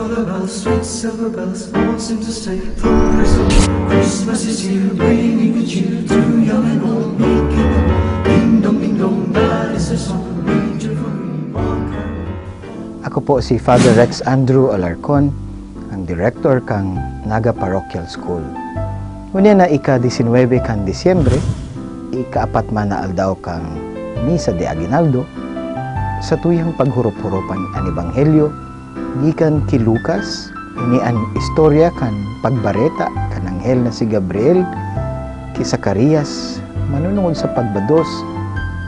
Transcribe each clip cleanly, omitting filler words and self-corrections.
Carol bells, sweet silver bells, all seem to stay from Christmas. Christmas is here, bringing good cheer to young and old, making them ding dong, that is the song, major for me, Ako po si Father Rex Andrew Alarcon, ang director kang Naga Parochial School. Ngunit na ika-19 kan Disyembre, ika-4 man na aldaw kang Misa de Aguinaldo, sa tuyang paghurup-hurupan ang Ebanghelyo, gikan ki Lucas, ini an istorya kan pagbareta kan anghel na si Gabriel, ki Zacarias, manunungod sa pagbados,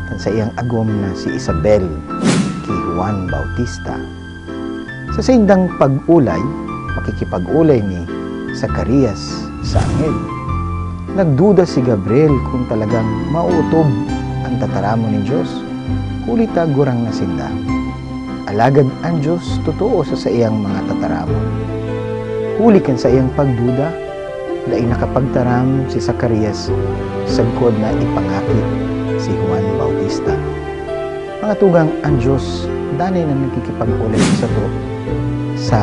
kan sa iyang agom na si Isabel, ki Juan Bautista. Sa sindang pag-ulay, makikipag-ulay ni Zacarias sa anghel. Nagduda si Gabriel kung talagang mauutob ang tataramo ni Diyos, kulita gurang nasinda. Alagad ang Diyos totoo sa iyang mga tataramon. Huli kan sa iyang pagduda, dahil nakapagtaram si Zacarias sagkod na ipangakit si Juan Bautista. Mga tugang ang Diyos, danay na nagkikipag-ulay sa to sa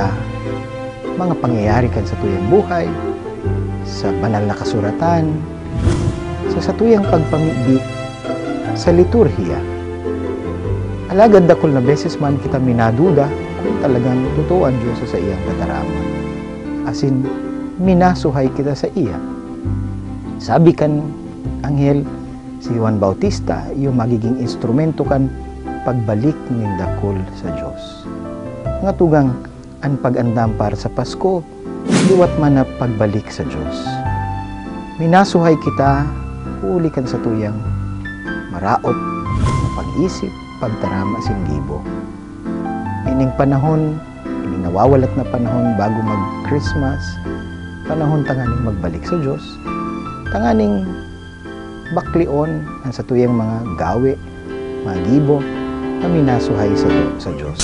mga pangyayari kan sa tuyang buhay, sa banal na kasuratan, sa tuyang pagpamigdi, sa liturhiya. Alagad dakol na beses man kita minaduda kung talagang totoo ang Diyos sa iyang tataramon. Asin, minasuhay kita sa iya. Sabi kan anghel, si Juan Bautista, yung magiging instrumento kan pagbalik ng dakol sa Diyos. Nga tugang, ang pag-andam para sa Pasko, liwat man na pagbalik sa Diyos. Minasuhay kita, huli kan sa tuyang maraot na pag-isip, pagtarama singgibo. Ining panahon, ining nawawalat na panahon bago mag-Christmas, panahon tanganing magbalik sa Diyos, tanganing baklion ang sa tuyang mga gawe, mga gibo, na minasuhay sa Diyos.